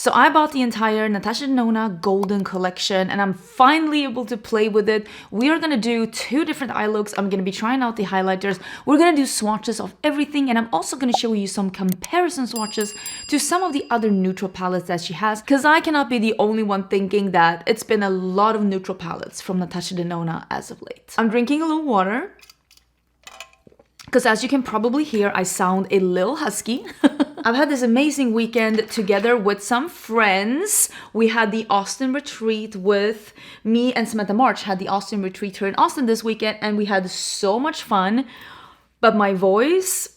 So I bought the entire Natasha Denona Golden collection and I'm finally able to play with it. We are gonna do 2 different eye looks. I'm gonna be trying out the highlighters. We're gonna do swatches of everything, and I'm also gonna show you some comparison swatches to some of the other neutral palettes that she has, because I cannot be the only one thinking that it's been a lot of neutral palettes from Natasha Denona as of late. I'm drinking a little water, because as you can probably hear, I sound a little husky. I've had this amazing weekend together with some friends. We had the Austin retreat with me and Samantha March had the Austin retreat here in Austin this weekend, and we had so much fun. But my voice,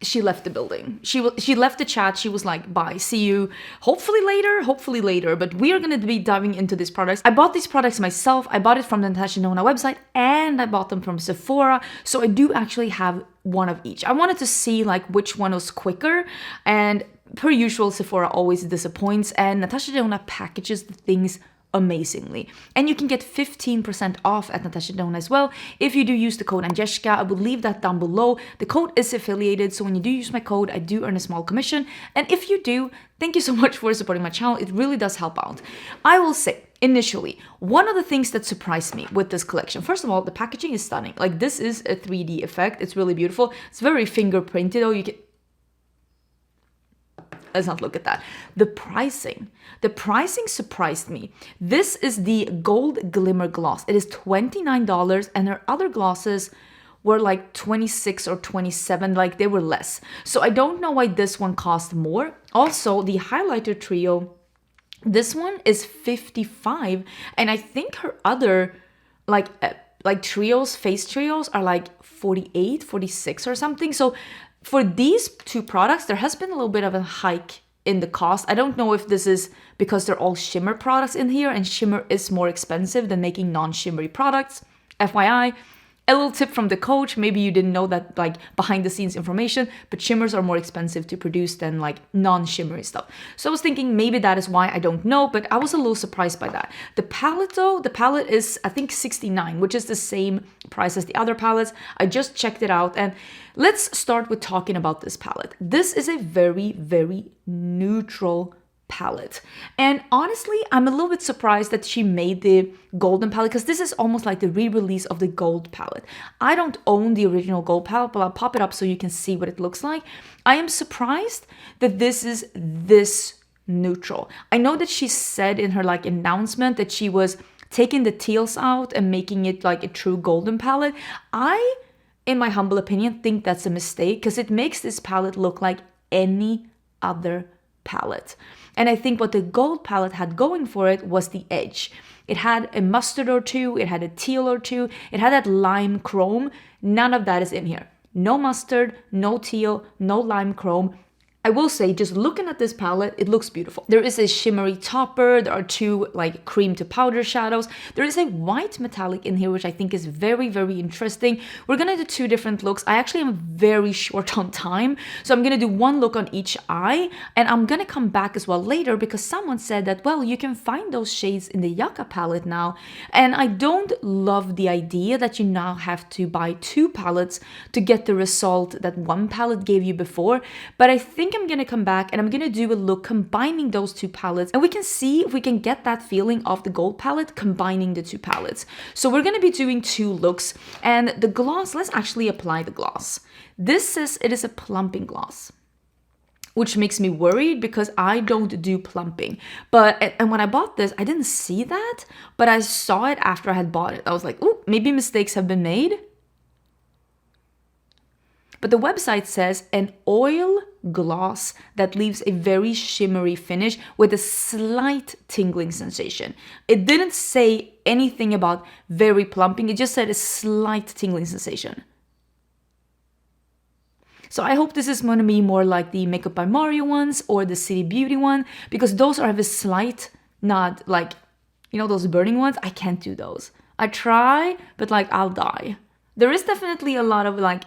she left the building. She left the chat. She was like, bye, see you hopefully later. But we are going to be diving into these products. I bought these products myself. I bought it from the Natasha Denona website, and I bought them from Sephora. So I do actually have one of each. I wanted to see like which one was quicker, and per usual, Sephora always disappoints, and Natasha Denona packages the things amazingly. And you can get 15% off at Natasha Denona as well if you do use the code Angelica. I will leave that down below. The code is affiliated, so when you do use my code, I do earn a small commission. And if you do, thank you so much for supporting my channel. It really does help out. I will say, initially, one of the things that surprised me with this collection, first of all, the packaging is stunning. Like, this is a 3D effect. It's really beautiful. It's very fingerprinted. Oh, you can... Let's not look at that. The pricing surprised me. This is the Gold Glimmer Gloss. It is $29, and her other glosses were like 26 or 27, like they were less. So I don't know why this one cost more. Also, the highlighter trio, this one is 55, and I think her other like trios, face trios are like 48, 46 or something. So for these 2 products, there has been a little bit of a hike in the cost. I don't know if this is because they're all shimmer products in here, and shimmer is more expensive than making non-shimmery products. FYI, a little tip from the coach, maybe you didn't know that, like behind the scenes information, but shimmers are more expensive to produce than like non-shimmery stuff. So I was thinking maybe that is why, I don't know, but I was a little surprised by that. The palette though, the palette is I think $69, which is the same price as the other palettes. I just checked it out, and let's start with talking about this palette. This is a very, very neutral palette, and honestly I'm a little bit surprised that she made the golden palette, because this is almost like the re-release of the gold palette. I don't own the original gold palette, but I'll pop it up so you can see what it looks like. I am surprised that this is this neutral. I know that she said in her like announcement that she was taking the teals out and making it like a true golden palette. I, in my humble opinion, think that's a mistake, because it makes this palette look like any other palette. And I think what the gold palette had going for it was the edge. It had a mustard or two, it had a teal or two, it had that lime chrome. None of that is in here. No mustard, no teal, no lime chrome. I will say, just looking at this palette, it looks beautiful. There is a shimmery topper. There are 2 like cream to powder shadows. There is a white metallic in here, which I think is very, very interesting. We're gonna do 2 different looks. I actually am very short on time, so I'm gonna do 1 look on each eye, and I'm gonna come back as well later, because someone said that, well, you can find those shades in the Yucca palette now, and I don't love the idea that you now have to buy 2 palettes to get the result that 1 palette gave you before, but I think I'm gonna come back and I'm gonna do a look combining those 2 palettes, and we can see if we can get that feeling of the gold palette combining the 2 palettes. So we're gonna be doing 2 looks, and the gloss, let's actually apply the gloss. This says it is a plumping gloss, which makes me worried because I don't do plumping. And when I bought this, I didn't see that, but I saw it after I had bought it. I was like, ooh, maybe mistakes have been made. But the website says an oil gloss that leaves a very shimmery finish with a slight tingling sensation. It didn't say anything about very plumping, it just said a slight tingling sensation. So I hope this is going to be more like the Makeup by Mario ones or the City Beauty one, because those are have a slight, not like, you know, those burning ones. I can't do those. I try, but like I'll die. There is definitely a lot of like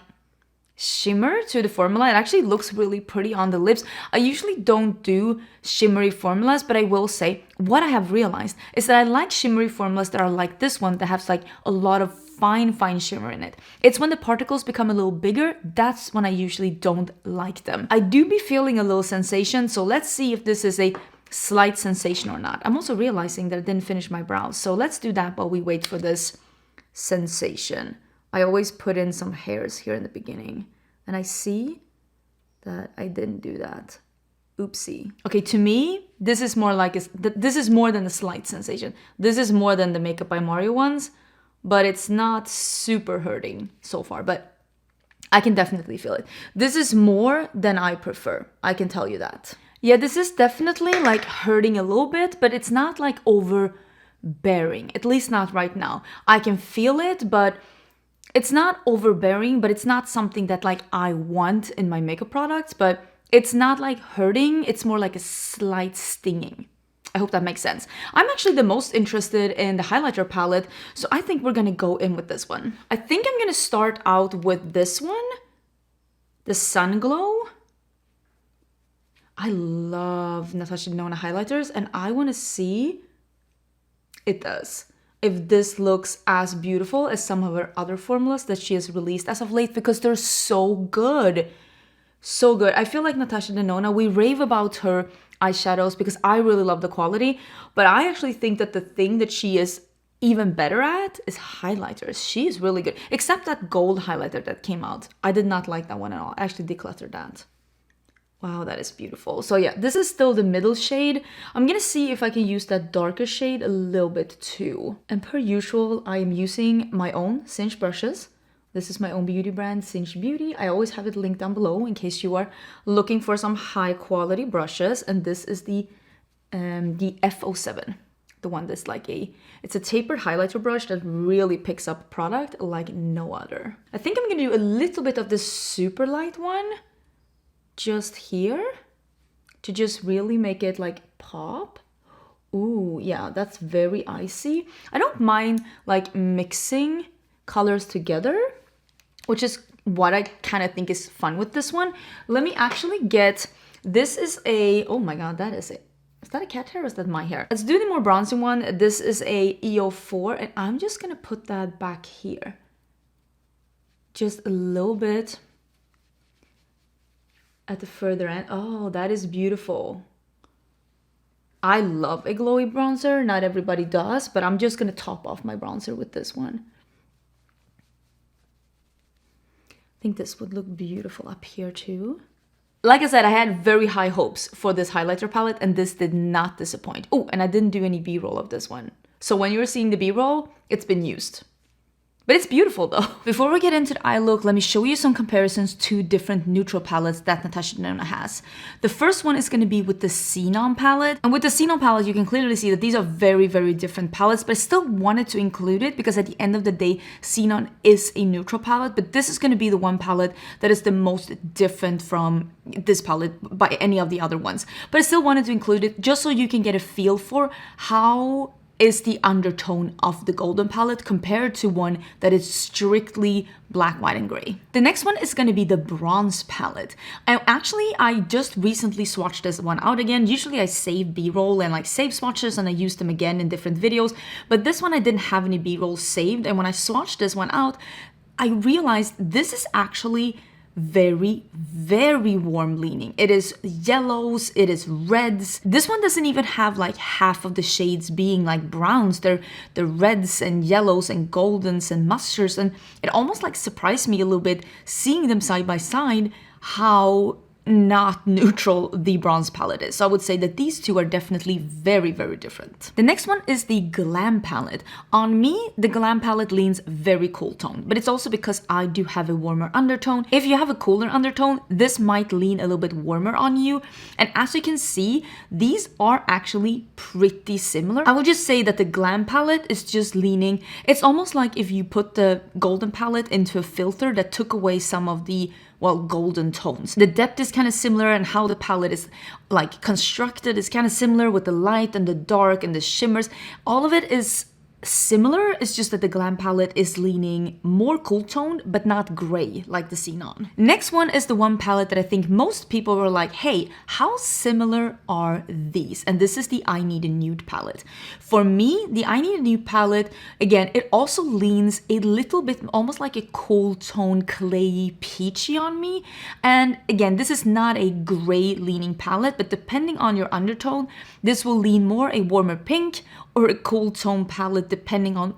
shimmer to the formula. It actually looks really pretty on the lips. I usually don't do shimmery formulas, but I will say what I have realized is that I like shimmery formulas that are like this one, that has like a lot of fine shimmer in it. It's when the particles become a little bigger, that's when I usually don't like them. I do be feeling a little sensation, so let's see if this is a slight sensation or not. I'm also realizing that I didn't finish my brows. So let's do that while we wait for this sensation. I always put in some hairs here in the beginning. And I see that I didn't do that. Oopsie. Okay, to me, this is more like this is more than a slight sensation. This is more than the Makeup by Mario ones, but it's not super hurting so far, but I can definitely feel it. This is more than I prefer. I can tell you that. Yeah, this is definitely like hurting a little bit, but it's not like overbearing, at least not right now. I can feel it, but it's not overbearing, but it's not something that like I want in my makeup products, but it's not like hurting. It's more like a slight stinging. I hope that makes sense. I'm actually the most interested in the highlighter palette, so I think we're gonna go in with this one. I think I'm gonna start out with this one, the Sun Glow. I love Natasha Denona highlighters, and I wanna see it does. If this looks as beautiful as some of her other formulas that she has released as of late, because they're so good. So good. I feel like Natasha Denona, we rave about her eyeshadows because I really love the quality, but I actually think that the thing that she is even better at is highlighters. She is really good, except that gold highlighter that came out. I did not like that one at all. I actually decluttered that. Wow, that is beautiful. So yeah, this is still the middle shade. I'm gonna see if I can use that darker shade a little bit too. And per usual, I am using my own Cinch brushes. This is my own beauty brand, Cinch Beauty. I always have it linked down below in case you are looking for some high quality brushes. And this is the F07, the one that's like it's a tapered highlighter brush that really picks up product like no other. I think I'm gonna do a little bit of this super light one just here to just really make it like pop. Ooh, yeah, that's very icy. I don't mind like mixing colors together, which is what I kind of think is fun with this one. Let me actually get, this is a, oh my god, that is it. Is that a cat hair or is that my hair? Let's do the more bronzy one. This is a EO4 and I'm just gonna put that back here. Just a little bit at the further end. Oh, that is beautiful. I love a glowy bronzer. Not everybody does, but I'm just gonna top off my bronzer with this one. I think this would look beautiful up here too. Like I said, I had very high hopes for this highlighter palette and this did not disappoint. Oh, and I didn't do any B-roll of this one. So when you're seeing the B-roll, it's been used. But it's beautiful though. Before we get into the eye look, let me show you some comparisons to different neutral palettes that Natasha Denona has. The first one is going to be with the Xenon palette. And with the Xenon palette, you can clearly see that these are very, very different palettes, but I still wanted to include it because at the end of the day, Xenon is a neutral palette, but this is going to be the one palette that is the most different from this palette by any of the other ones. But I still wanted to include it just so you can get a feel for how is the undertone of the golden palette compared to one that is strictly black, white, and gray. The next one is going to be the bronze palette. And actually, I just recently swatched this one out again. Usually I save B-roll and like save swatches and I use them again in different videos. But this one I didn't have any B-roll saved. And when I swatched this one out, I realized this is actually very, very warm leaning. It is yellows, it is reds. This one doesn't even have like half of the shades being like browns. They're reds and yellows and goldens and mustards, and it almost like surprised me a little bit seeing them side by side how not neutral the bronze palette is. So I would say that these two are definitely very, very different. The next one is the Glam palette. On me, the Glam palette leans very cool tone, but it's also because I do have a warmer undertone. If you have a cooler undertone, this might lean a little bit warmer on you. And as you can see, these are actually pretty similar. I would just say that the Glam palette is just leaning, it's almost like if you put the golden palette into a filter that took away some of the, well, golden tones. The depth is kind of similar and how the palette is like constructed is kind of similar with the light and the dark and the shimmers. All of it is similar. It's just that the Glam palette is leaning more cool toned, but not gray like the Xenon. Next one is the one palette that I think most people were like, hey, how similar are these? And this is the I Need a Nude palette. For me, the I Need a Nude palette, again, it also leans a little bit almost like a cool tone, clayey, peachy on me. And again, this is not a gray leaning palette, but depending on your undertone, this will lean more a warmer pink or a cool tone palette depending on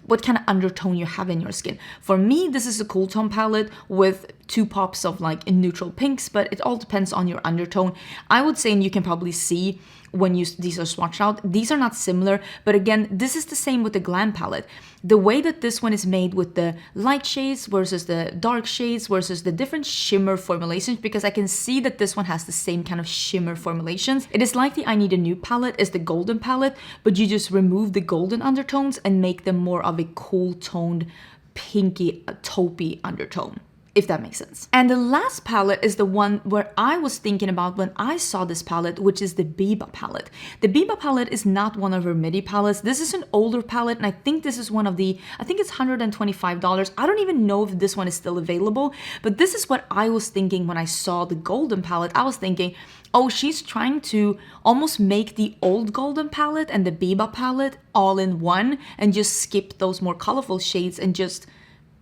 what kind of undertone you have in your skin. For me, this is a cool tone palette with 2 pops of like neutral pinks, but it all depends on your undertone. I would say, and you can probably see when these are swatched out, these are not similar, but again, this is the same with the Glam palette. The way that this one is made with the light shades versus the dark shades versus the different shimmer formulations, because I can see that this one has the same kind of shimmer formulations. It is like the I Need a Nude palette is the golden palette, but you just remove the golden undertones and make them more of a cool toned, pinky, taupey undertone, if that makes sense. And the last palette is the one where I was thinking about when I saw this palette, which is the Biba palette. The Biba palette is not one of her midi palettes. This is an older palette, and I think this is one of the, I think it's $125. I don't even know if this one is still available, but this is what I was thinking when I saw the golden palette. I was thinking, oh, she's trying to almost make the old golden palette and the Biba palette all in one and just skip those more colorful shades and just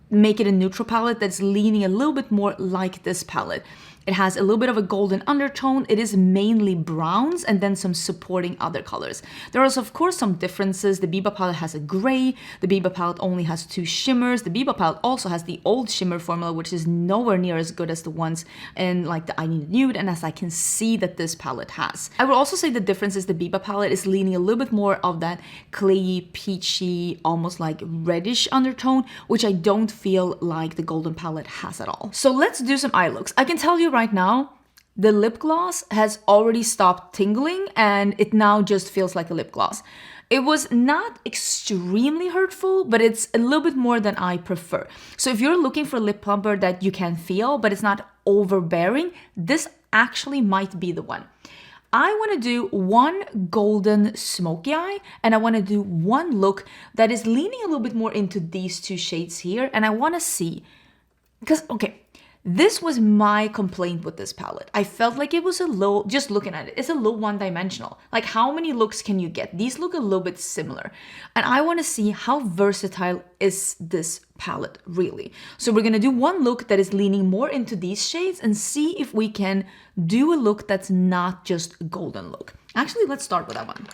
make it a neutral palette that's leaning a little bit more like this palette. It has a little bit of a golden undertone. It is mainly browns and then some supporting other colors. There are, of course, some differences. The Biba palette has a gray. The Biba palette only has 2 shimmers. The Biba palette also has the old shimmer formula, which is nowhere near as good as the ones in like the I Need a Nude, and as I can see that this palette has. I would also say the difference is the Biba palette is leaning a little bit more of that clayey, peachy, almost like reddish undertone, which I don't feel like the golden palette has at all. So let's do some eye looks. I can tell you right now, the lip gloss has already stopped tingling and it now just feels like a lip gloss. It was not extremely hurtful, but it's a little bit more than I prefer. So if you're looking for a lip plumper that you can feel, but it's not overbearing, this actually might be the one. I want to do one golden smoky eye, and I want to do one look that is leaning a little bit more into these 2 shades here, and I want to see, because, okay, this was my complaint with this palette. I felt like it was a little, just looking at it, it's a little one-dimensional. Like, how many looks can you get? These look a little bit similar. And I want to see how versatile is this palette, really. So we're going to do one look that is leaning more into these shades and see if we can do a look that's not just a golden look. Actually, let's start with that one.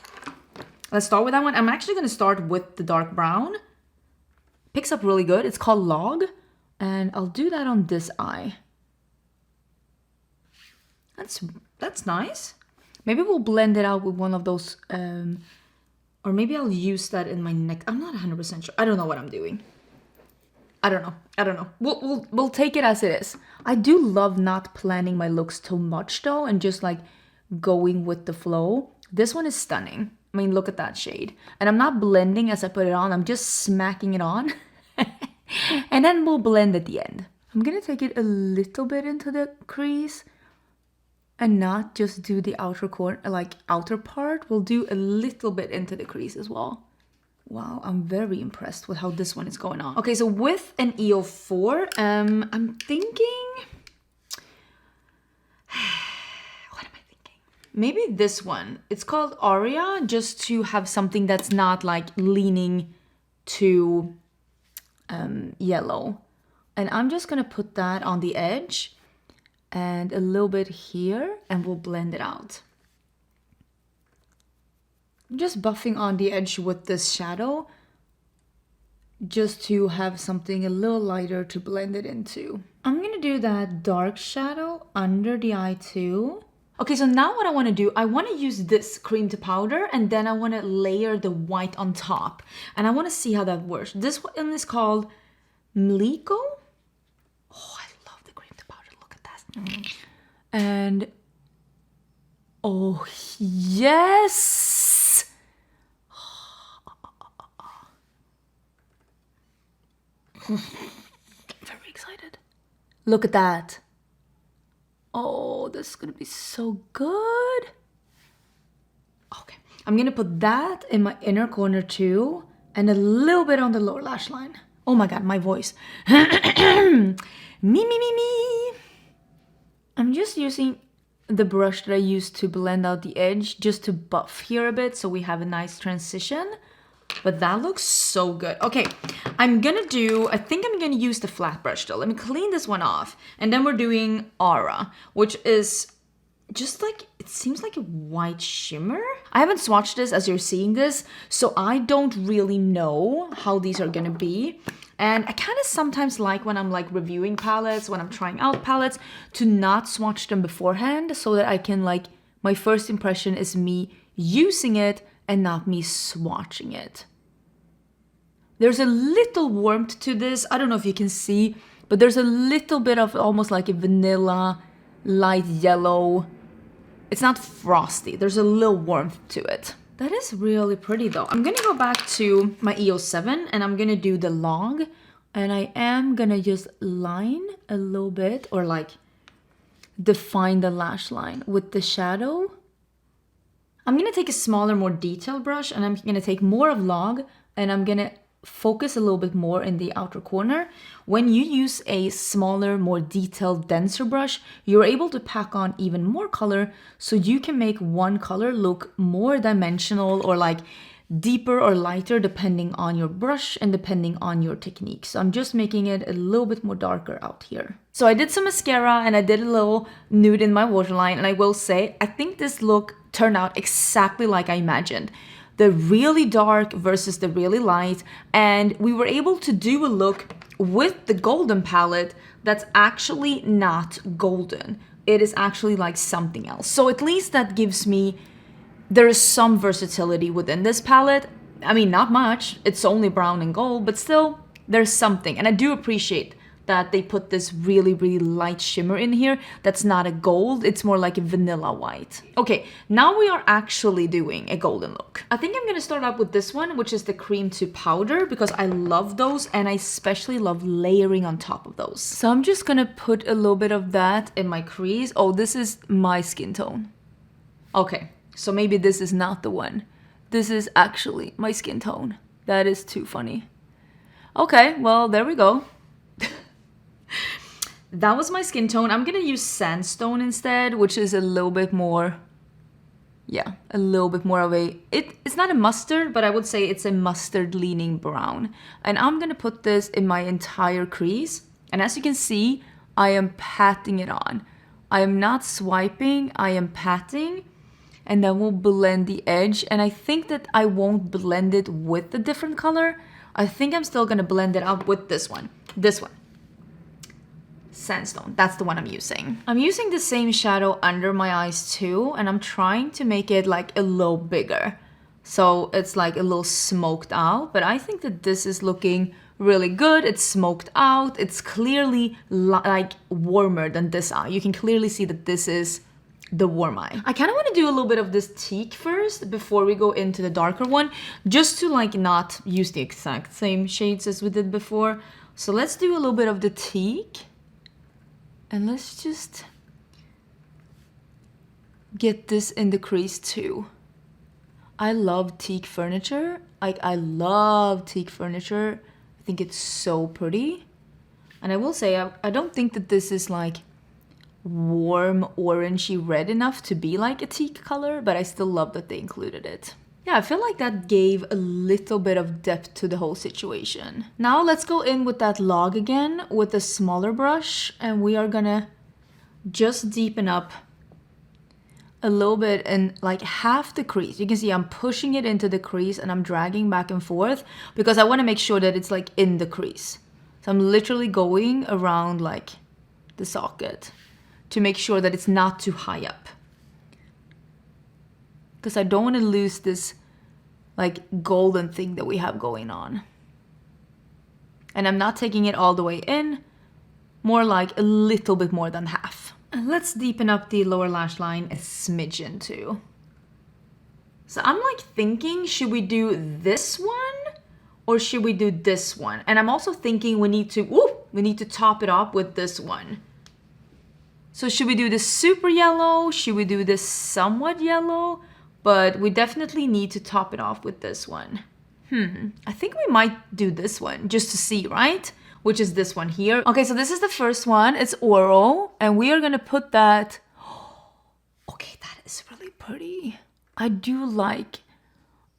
I'm actually going to start with the dark brown. Picks up really good. It's called Log. And I'll do that on this eye. That's nice. Maybe we'll blend it out with one of those, or maybe I'll use that in my neck. I'm not 100% sure. I don't know what I'm doing. I don't know. We'll take it as it is. I do love not planning my looks too much though, and just like going with the flow. This one is stunning. I mean, look at that shade. And I'm not blending as I put it on. I'm just smacking it on. And then we'll blend at the end. I'm gonna take it a little bit into the crease and not just do the outer corner, like outer part. We'll do a little bit into the crease as well. Wow, I'm very impressed with how this one is going on. Okay, so with an EO4, I'm thinking, what am I thinking? Maybe this one. It's called Aria, just to have something that's not like leaning to yellow. And I'm just gonna put that on the edge and a little bit here, and we'll blend it out. I'm just buffing on the edge with this shadow just to have something a little lighter to blend it into. I'm gonna do that dark shadow under the eye too. Okay, so now what I want to do, I want to use this cream to powder, and then I want to layer the white on top. And I want to see how that works. This one is called Mliko. Oh, I love the cream to powder. Look at that. And, oh, yes. Very excited. Look at that. Oh, this is gonna be so good. Okay, I'm gonna put that in my inner corner too, and a little bit on the lower lash line. Oh my god, my voice. Me. I'm just using the brush that I used to blend out the edge just to buff here a bit so we have a nice transition. But that looks so good. Okay, I think I'm gonna use the flat brush though. Let me clean this one off. And then we're doing Aura, which is just like, it seems like a white shimmer. I haven't swatched this as you're seeing this, so I don't really know how these are gonna be. And I kind of sometimes like when I'm like reviewing palettes, when I'm trying out palettes, to not swatch them beforehand so that I can like, my first impression is me using it and not me swatching it. There's a little warmth to this. I don't know if you can see, but there's a little bit of almost like a vanilla, light yellow. It's not frosty. There's a little warmth to it. That is really pretty though. I'm gonna go back to my EO7 and I'm gonna do the log. And I am gonna just line a little bit or like define the lash line with the shadow. I'm gonna take a smaller, more detailed brush and I'm gonna take more of log and I'm gonna focus a little bit more in the outer corner. When you use a smaller, more detailed, denser brush, you're able to pack on even more color so you can make one color look more dimensional or like deeper or lighter depending on your brush and depending on your technique. So I'm just making it a little bit more darker out here. So I did some mascara and I did a little nude in my waterline, and I will say I think this look turned out exactly like I imagined. The really dark versus the really light, and we were able to do a look with the golden palette that's actually not golden. It is actually like something else. So at least that gives me, there is some versatility within this palette. I mean, not much, it's only brown and gold, but still there's something. And I do appreciate that they put this really, really light shimmer in here that's not a gold, it's more like a vanilla white. Okay, now we are actually doing a golden look. I think I'm gonna start out with this one, which is the cream to powder, because I love those and I especially love layering on top of those. So I'm just gonna put a little bit of that in my crease. Oh, this is my skin tone. Okay, so maybe this is not the one. This is actually my skin tone. That is too funny. Okay, well, there we go. That was my skin tone. I'm gonna use sandstone instead, which is a little bit more, yeah, a little bit more of a, it's not a mustard, but I would say it's a mustard leaning brown. And I'm gonna put this in my entire crease. And as you can see, I am patting it on. I am not swiping, I am patting. And then we'll blend the edge. And I think that I won't blend it with a different color. I think I'm still gonna blend it out with this one. This one. Sandstone, that's the one I'm using. I'm using the same shadow under my eyes too, and I'm trying to make it like a little bigger. So it's like a little smoked out, but I think that this is looking really good. It's smoked out. It's clearly like warmer than this eye. You can clearly see that this is the warm eye. I kind of want to do a little bit of this teak first before we go into the darker one, just to like not use the exact same shades as we did before. So let's do a little bit of the teak. And let's just get this in the crease too. I love teak furniture. I love teak furniture. I think it's so pretty. And I will say, I don't think that this is like warm orangey red enough to be like a teak color, but I still love that they included it. Yeah, I feel like that gave a little bit of depth to the whole situation. Now let's go in with that log again with a smaller brush, and we are gonna just deepen up a little bit in like half the crease. You can see I'm pushing it into the crease and I'm dragging back and forth because I want to make sure that it's like in the crease. So I'm literally going around like the socket to make sure that it's not too high up, because I don't want to lose this like golden thing that we have going on. And I'm not taking it all the way in, more like a little bit more than half. And let's deepen up the lower lash line a smidgen too. So I'm like thinking, should we do this one or should we do this one? And I'm also thinking we need to top it up with this one. So should we do this super yellow? Should we do this somewhat yellow? But we definitely need to top it off with this one. I think we might do this one just to see, right? Which is this one here. Okay, so this is the first one. It's Oro, and we are gonna put that. Okay, that is really pretty. I do like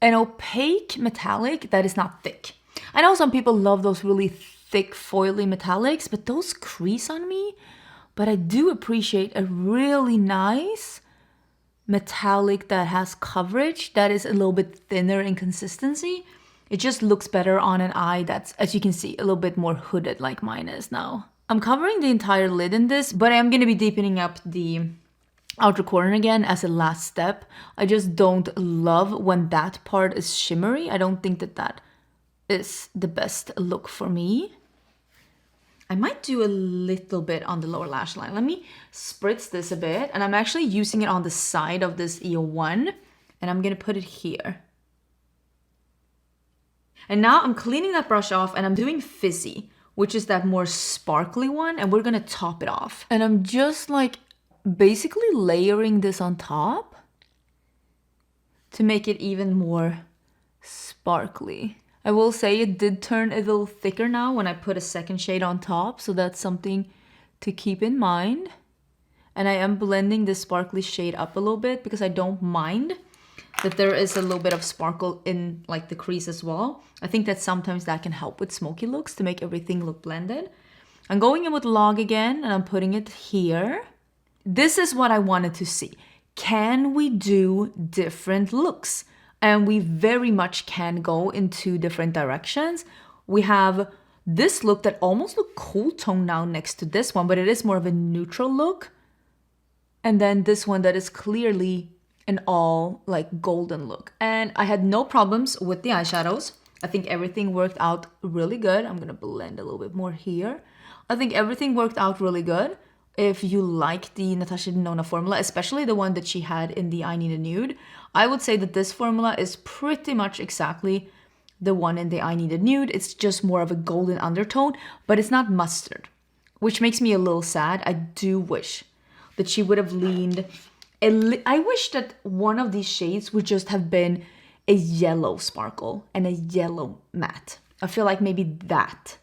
an opaque metallic that is not thick. I know some people love those really thick foily metallics, but those crease on me. But I do appreciate a really nice metallic that has coverage that is a little bit thinner in consistency. It just looks better on an eye that's, as you can see, a little bit more hooded like mine is now. I'm covering the entire lid in this, but I am going to be deepening up the outer corner again as a last step. I just don't love when that part is shimmery. I don't think that that is the best look for me. I might do a little bit on the lower lash line. Let me spritz this a bit, and I'm actually using it on the side of this EO1, and I'm going to put it here. And now I'm cleaning that brush off, and I'm doing Fizzy, which is that more sparkly one, and we're going to top it off. And I'm just like basically layering this on top to make it even more sparkly. I will say it did turn a little thicker now when I put a second shade on top, so that's something to keep in mind. And I am blending this sparkly shade up a little bit because I don't mind that there is a little bit of sparkle in like the crease as well. I think that sometimes that can help with smoky looks to make everything look blended. I'm going in with Log again, and I'm putting it here. This is what I wanted to see. Can we do different looks? And we very much can go in two different directions. We have this look that almost looks cool tone now next to this one, but it is more of a neutral look. And then this one that is clearly an all like golden look. And I had no problems with the eyeshadows. I think everything worked out really good. I'm gonna blend a little bit more here. I think everything worked out really good. If you like the Natasha Denona formula, especially the one that she had in the I Need a Nude, I would say that this formula is pretty much exactly the one in the I Need a Nude. It's just more of a golden undertone, but it's not mustard, which makes me a little sad. I do wish that she would have leaned I wish that one of these shades would just have been a yellow sparkle and a yellow matte. I feel like maybe that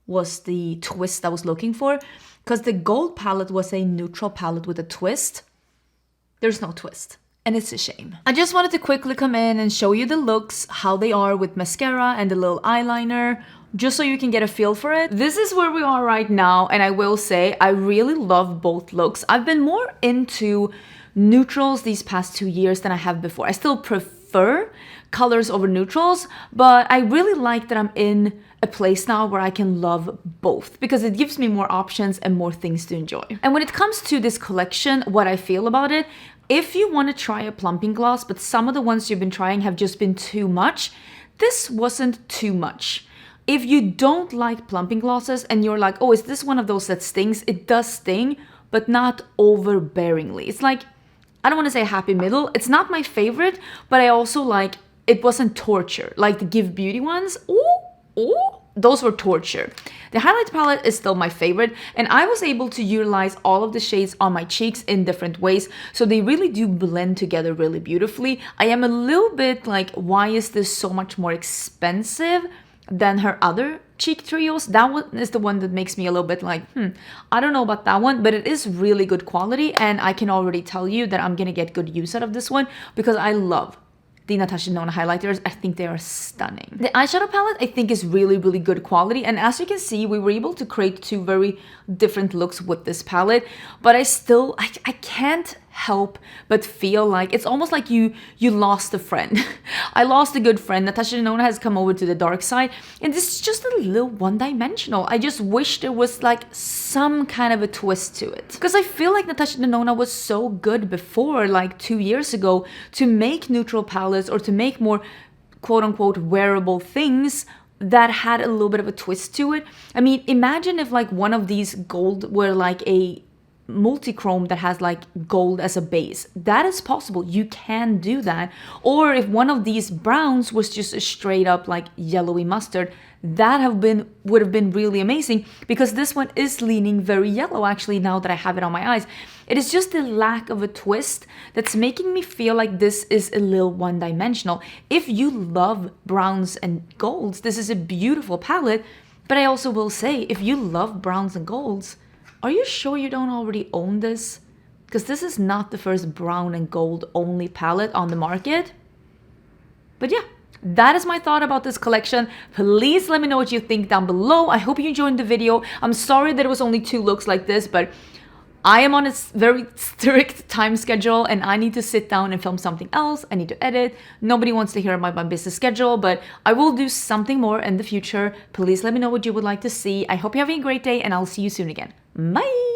was the twist I was looking for, because the gold palette was a neutral palette with a twist. There's no twist, and it's a shame. I just wanted to quickly come in and show you the looks, how they are with mascara and the little eyeliner, just so you can get a feel for it. This is where we are right now, and I will say I really love both looks. I've been more into neutrals these past 2 years than I have before. I still prefer colors over neutrals, but I really like that I'm in a place now where I can love both, because it gives me more options and more things to enjoy. And when it comes to this collection, what I feel about it, if you want to try a plumping gloss, but some of the ones you've been trying have just been too much, this wasn't too much. If you don't like plumping glosses and you're like, oh, is this one of those that stings? It does sting, but not overbearingly. It's like, I don't want to say happy middle. It's not my favorite, but I also like, it wasn't torture. Like the Give Beauty ones, those were torture. The highlight palette is still my favorite, and I was able to utilize all of the shades on my cheeks in different ways, so they really do blend together really beautifully. I am a little bit like, why is this so much more expensive than her other cheek trios? That one is the one that makes me a little bit like, I don't know about that one, but it is really good quality, and I can already tell you that I'm gonna get good use out of this one because I love the Natasha Denona highlighters. I think they are stunning. The eyeshadow palette I think is really, really good quality, and as you can see, we were able to create two very different looks with this palette, but I can't help but feel like it's almost like you lost a friend. I lost a good friend. Natasha Denona has come over to the dark side, and this is just a little one-dimensional. I just wish there was like some kind of a twist to it, because I feel like Natasha Denona was so good before, like 2 years ago, to make neutral palettes or to make more quote-unquote wearable things that had a little bit of a twist to it. I mean, imagine if like one of these gold were like a multi-chrome that has like gold as a base. That is possible. You can do that. Or if one of these browns was just a straight up like yellowy mustard, that would have been really amazing, because this one is leaning very yellow actually now that I have it on my eyes. It is just the lack of a twist that's making me feel like this is a little one-dimensional. If you love browns and golds, this is a beautiful palette. But I also will say, if you love browns and golds, are you sure you don't already own this? Because this is not the first brown and gold only palette on the market. But yeah, that is my thought about this collection. Please let me know what you think down below. I hope you enjoyed the video. I'm sorry that it was only 2 looks like this, but I am on a very strict time schedule and I need to sit down and film something else. I need to edit. Nobody wants to hear about my business schedule, but I will do something more in the future. Please let me know what you would like to see. I hope you're having a great day and I'll see you soon again. Bye!